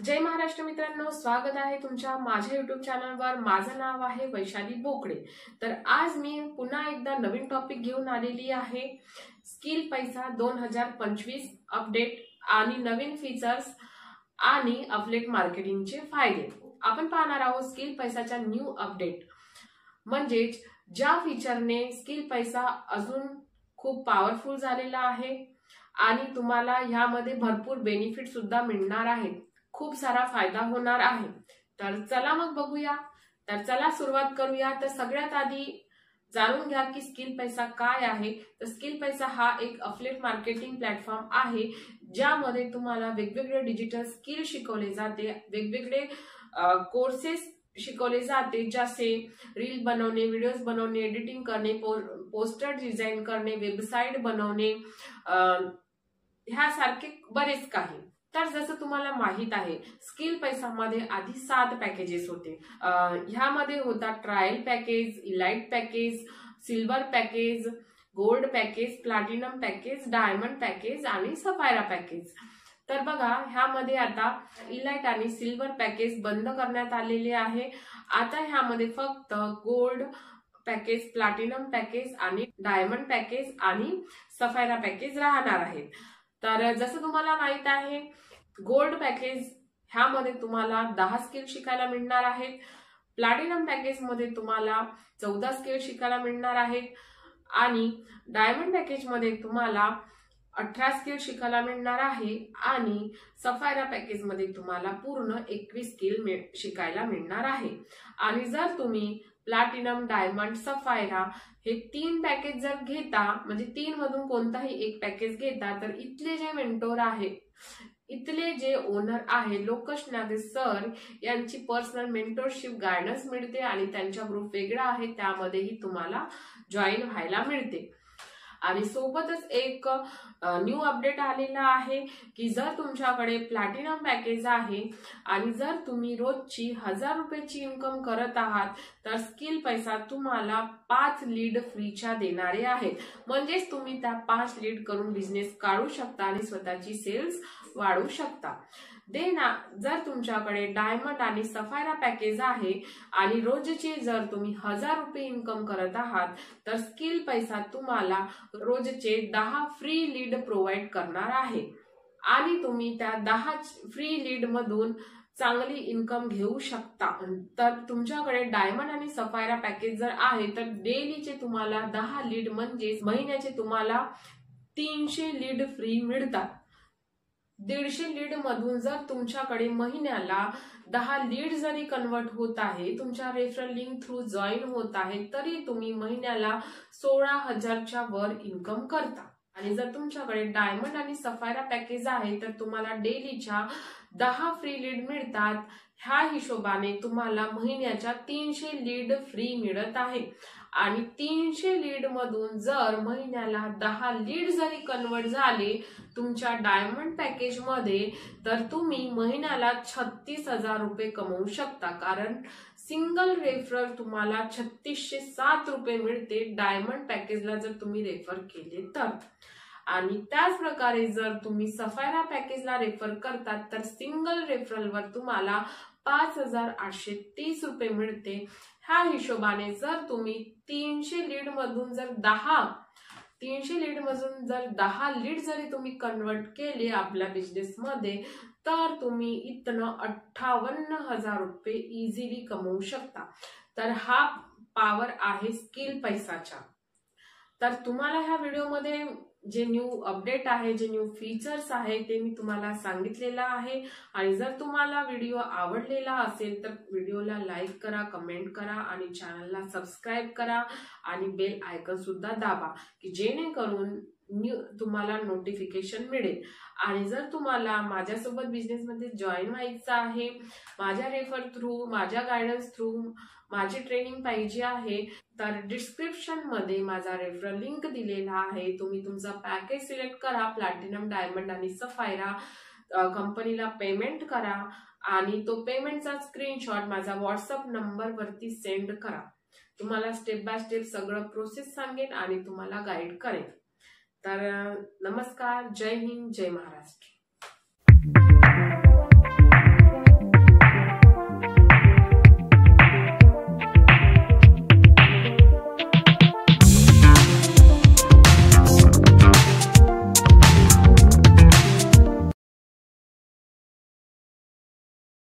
जय महाराष्ट्र मित्रांनो, स्वागत आहे तुमच्या माझ्या YouTube चॅनलवर। माझं नाव आहे वैशाली बोकडे। तर आज मी पुन्हा एकदा नवीन टॉपिक घेऊन आलेली आहे। स्किल पैसा 2025 अपडेट आणि नवीन फीचर्स आणि अफिलिएट मार्केटिंगचे फायदे आपण पाहणार आहोत। स्किल पैसाचा न्यू अपडेट म्हणजे ज्या फीचरने स्किल पैसा अजून खूप पॉवरफुल झालेला आहे आणि तुम्हाला ह्यामध्ये भरपूर बेनिफिट सुद्धा मिळणार आहेत, खूप सारा फायदा होणार आहे। तर चला मग बघूया। तर चला सुरुवात करूया। तर सगळ्यात आधी जाणून घ्या की स्किल पैसा काय आहे। तर स्किल पैसा हा एक अफिलिएट मार्केटिंग प्लॅटफॉर्म आहे, ज्यामध्ये तुम्हाला वेगवेगळे डिजिटल स्किल शिकवले जाते, वेगवेगळे कोर्सेस शिकवले जाते, जसे रील बनवणे, व्हिडिओज बनवणे, एडिटिंग करणे, पोस्टर डिझाइन करणे, वेबसाईट बनवणे, ह्यासारखे बरेच काही। तर जसं तुम्हाला माहित आहे, स्किल पैसा मध्ये आधी 7 पॅकेजेस होते। ह्यामध्ये होता trial package, elite package, silver package, gold package, platinum package, diamond package आणि सफायरा पॅकेज। तर बघा, ह्यामध्ये आता इलाइट आणि सिल्वर पॅकेज बंद करण्यात आलेले आहे। आता ह्यामध्ये फक्त गोल्ड पॅकेज, प्लॅटिनम पॅकेज आणि डायमंड पॅकेज आणि सफायरा पॅकेज राहणार आहेत। तर जसं तुम्हाला माहित आहे, गोल्ड पॅकेज ह्यामध्ये तुम्हाला 10 स्किल शिकायला मिळणार आहेत, प्लॅटिनम पॅकेज मध्ये तुम्हाला 14 स्किल शिकायला मिळणार आहेत आणि डायमंड पॅकेज मध्ये तुम्हाला 18 स्किल शिकायला मिळणार आहे आणि सफायरा पॅकेज मध्ये तुम्हाला पूर्ण 21 स्किल शिकायला मिळणार आहे। आणि जर तुम्ही प्लॅटिनम, डायमंड, सफायरा हे 3 पॅकेज जर घेता, म्हणजे 3 मधून कोणताही एक पॅकेज घेता, तर इथले जे मेंटोर आहे, इथले जे ओनर आहे लोकेश नागे सर यांची पर्सनल मेंटरशिप गायडन्स मिळते आणि त्यांचा ग्रुप वेगळा आहे, त्यामध्येही तुम्हाला जॉईन व्हायला मिळते। आणि सोबतच एक न्यू अपडेट आलेला आहे की जर तुमच्याकडे प्लॅटिनम पॅकेज आहे आणि जर तुम्ही रोजची 1000 रुपयाची इन्कम करत आहात, तर स्किल पैसा तुम्हाला 5 लीड फ्रीच्या देणारे आहेत। म्हणजेच तुम्ही त्या 5 लीड करून बिझनेस काढू शकता आणि स्वतःची सेल्स वाढवू शकता। जर तुमच्याकडे डायमंड आणि सफायरा पॅकेज आहे आणि रोजचे जर तुम्ही 1000 रुपये इन्कम करत आहात, तर स्किल पैसा तुम्हाला रोजचे 10 फ्री लीड प्रोव्हाइड करणार आहे आणि तुम्ही त्या 10 फ्री लीड मधून चांगली इन्कम घेऊ शकता। तर तुमच्याकडे डायमंड आणि सफायरा पॅकेज जर आहे, तर डेलीचे तुम्हाला 10 लीड म्हणजे महिन्याचे तुम्हाला 300 लीड फ्री मिळतात। 150 लीड मधून जर तुमच्याकडे महिन्याला 10 लीड जरी कन्वर्ट होत आहे, तुमच्या रेफरल लिंक थ्रू जॉईन होत आहे, तरी तुम्ही महिन्याला 16,000च्या वर इन्कम करता। आणि जर तुमच्याकडे डायमंड आणि सफायरा पॅकेज आहे, तर तुम्हाला डेलीच्या 10 फ्री लीड मिळतात। ह्या हिशोबाने तुम्हाला महिन्याच्या 300 लीड फ्री मिळत आहे आणि 300 लीड मधून जर महिन्याला 10 लीड जरी कन्वर्ट झाले तुमच्या डायमंड पॅकेज मध्ये, तर तुम्ही महिन्याला 36,000 रुपये कमवू शकता। कारण सिंगल रेफरल तुम्हाला 3607 रुपये मिळते डायमंड पॅकेजला जर तुम्ही रेफर केले तर। आणि त्याच प्रकारे जर तुम्ही सफायरा पॅकेजला रेफर करतात, तर सिंगल रेफरलवर तुम्हाला 5830 रुपये मिळते। ह्या हिशोबाने जर तुम्ही 300 लीड मधून जर 10 लीड जरी तुम्ही कन्वर्ट केले आपल्या बिझनेस मध्ये, तर तुम्ही इथनं 58,000 रुपये इझिली कमवू शकता। तर हा पॉवर आहे स्किल पैसाचा। तर तुम्हाला ह्या व्हिडिओमध्ये जे न्यू अपडेट आहे, जे न्यू फीचर्स आहे, ते मी तुम्हाला सांगितलेलं आहे। आणि जर तुम्हाला व्हिडिओ आवडलेला असेल तर व्हिडिओला लाईक करा, कमेंट करा आणि चॅनलला सबस्क्राईब करा आणि बेल आयकॉन सुद्धा दाबा, की जेणेकरून तुम्हाला नोटिफिकेशन मिळेल। आणि जर तुम्हाला माझ्यासोबत बिझनेसमध्ये जॉईन व्हायचं आहे, माझ्या रेफर थ्रू, माझ्या गायडन्स थ्रू माझी ट्रेनिंग पाहिजे आहे, तर डिस्क्रिप्शन मध्ये माझा रेफरल लिंक दिलेला आहे। तुम्ही तुमचा पॅकेज सिलेक्ट करा, प्लॅटिनम, डायमंड आणि सफायरा, कंपनीला पेमेंट करा आणि तो पेमेंटचा स्क्रीनशॉट माझा व्हॉट्सअप नंबर वरती सेंड करा। तुम्हाला स्टेप बाय स्टेप सगळं प्रोसेस सांगेन आणि तुम्हाला गाईड करेन। तर नमस्कार, जय हिंद, जय महाराष्ट्र।